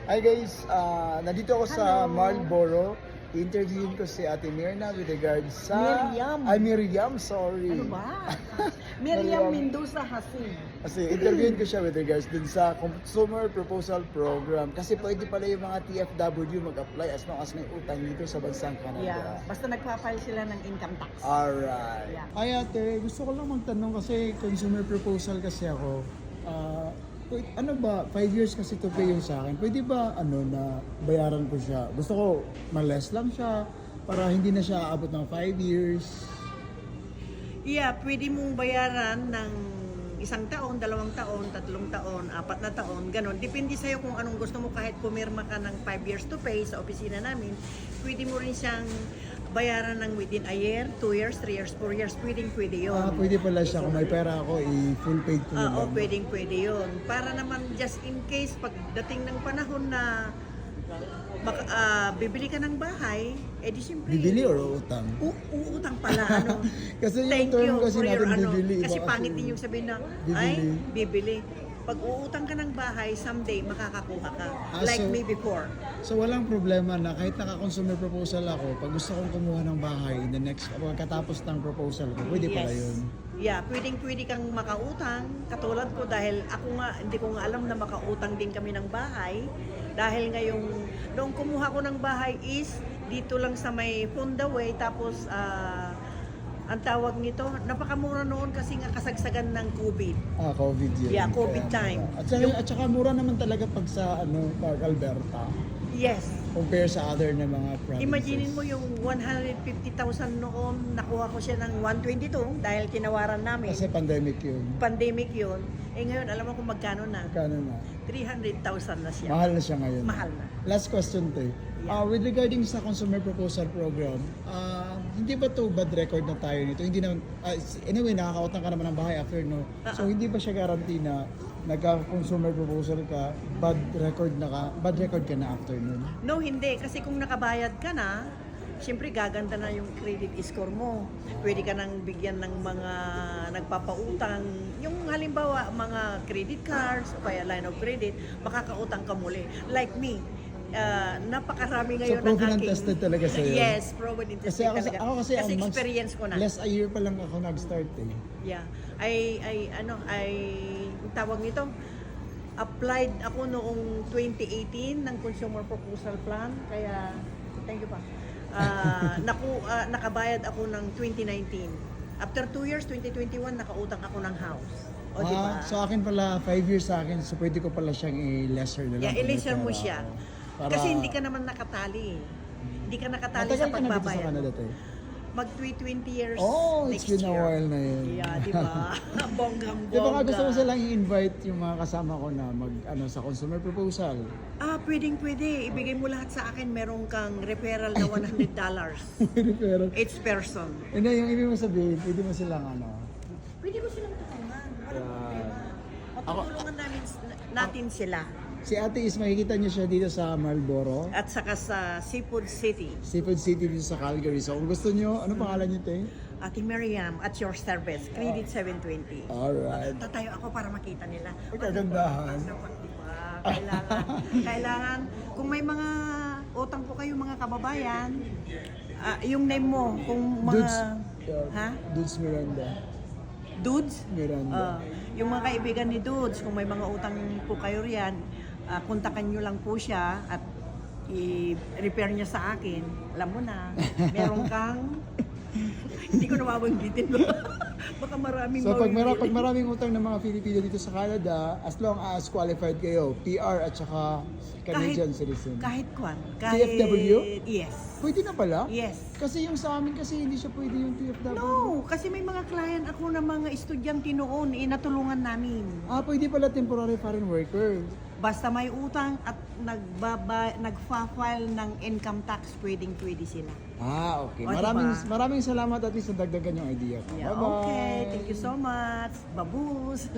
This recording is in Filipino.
Hi guys, nandito ako sa Hello. Marlboro. Interviewin ko si Ate Mirna with regards sa... Miriam. Ay, Miriam, sorry. Ano ba? Miriam Mendoza Hasim. Kasi interviewin ko siya with regards dun sa Consumer Proposal Program. Kasi pwede pala yung mga TFW mag-apply as long as may utang dito sa bansang Canada. Yeah. Basta nagpa-file sila ng income tax. Alright. Yeah. Ay ate, gusto ko lang magtanong kasi consumer proposal kasi ako. Ano ba, 5 years kasi to pay yung sa akin. Pwede ba na bayaran ko siya? Gusto ko ma-less lang siya para hindi na siya aabot ng 5 years. Yeah, pwede mong bayaran ng 1 taon, 2 taon, 3 taon, 4 na taon, ganon. Depende sa'yo kung anong gusto mo. Kahit pumirma ka ng 5 years to pay sa opisina namin, pwede mo rin siyang bayaran ng within a year, 2 years, 3 years, 4 years, pwede yun. Pwede pala siya kung may pera ako, i-full paid ko na Oo, lang. pwede yun. Para naman just in case, pagdating ng panahon na bibili ka ng bahay, di siyempre... Bibili or utang? Uutang pala, ano. Kasi yung Thank term you kasi for your, natin bibili, Kasi iba pangit kasi. din yung sabihin na, Bibili. bibili. Pag uutang ka ng bahay, someday makakakuha ka. Like So- me before. So walang problema na kahit naka-consumer proposal ako, pag gusto kong kumuha ng bahay in the next, pagkatapos ng proposal ko, pwede pala yun. Yeah, pwede kang makautang. Katulad ko dahil ako nga, hindi ko nga alam na makautang din kami ng bahay. Dahil noong kumuha ko ng bahay is dito lang sa may Honda Way. Tapos, ang tawag nito, napakamura noon kasi nga kasagsagan ng COVID. COVID yun. Yeah, COVID Kaya time. mura. At saka mura naman talaga pag sa Park Alberta Yes. compare sa other na mga provinces. Imaginin mo yung 150,000 noon, nakuha ko siya ng 122 dahil tinawaran namin. Kasi pandemic yun. Pandemic yun. Ngayon, alam mo kung magkano na? Kano na? 300,000 na siya. Mahal na siya ngayon. Mahal na. Last question to. Yeah. With regarding sa consumer proposal program, hindi ba to bad record na tayo nito? Hindi naman, anyway, nakakautang ka naman ng bahay after, no? So, hindi ba siya guarantee na nagka-consumer proposal ka, bad record ka na after nun? No, hindi. Kasi kung nakabayad ka na, siyempre gaganda na yung credit score mo. Pwede ka nang bigyan ng mga nagpapautang. Yung halimbawa, mga credit cards, o kaya line of credit, makakautang ka muli. Like me, napakarami ngayon So, proven ng and aking... tested talaga sa'yo? Yes, proven and tested talaga. Ako kasi ang experience ko na. less a year pa lang ako nag-start eh. Yeah. Tawag nito, applied ako noong 2018 ng Consumer Proposal Plan. Kaya, thank you pa. Nakabayad ako ng 2019. After 2 years, 2021, nakautang ako ng house. O, di ba? So akin pala, 5 years sa akin, so pwede ko pala siyang i-lesser na lang. Yeah, kung may i-lesser mo pera siya. ako. Para- Kasi hindi ka naman nakatali. Hindi ka nakatali Matagal sa ka na dito sa pagbabayad. Canada, te? Mag-20 years Oh, next it's been a year. while na yun. Yeah, di ba? Bonggang-bongga. Di ba nga gusto ko silang i-invite yung mga kasama ko na sa consumer proposal. Pwede. Ibigay mo lahat sa akin. Meron kang referral na $100. Pero, Each person. yung ibig mo sabihin, pwede mo silang Pwede ko silang tulungan. Walang Yeah. problema. Matutulungan natin sila. Si Ate Is, makikita niyo siya dito sa Marlboro, At saka sa Seafood City. Seafood City dito sa Calgary. So kung gusto niyo, ano pangalan niyo, te? Ate Miriam, at your service. Credit 720. Alright. Tatayo ako para makita nila. Ay, kagandahan. Diba? Kailangan, kung may mga utang po kayo mga kababayan, yung name mo, kung mga... Dudes. Ha? Dudes Miranda. Dudes? Miranda. Yung mga kaibigan ni Dudes, kung may mga utang po kayo riyan, kontakan nyo lang po siya at i-repair niya sa akin. Alam mo na, meron kang... Hindi ko nawawanggitin. Baka maraming So pag mawawanggitin. maraming utang ng mga Filipino dito sa Canada, as long as qualified kayo, PR at saka Canadian citizen. Kahit kwan. TFW? Yes. Pwede na pala? Yes. Kasi yung sa amin kasi hindi siya pwede yung TFW. No, kasi may mga client ako na mga estudyante noon, natulungan namin. Pwede pala temporary foreign worker. Basta may utang at nagfa-file ng income tax, pwede sila. Okay. O, diba? Maraming salamat at least nadagdagan yung idea ko. Yeah, Bye-bye. okay. Thank you so much. Babus.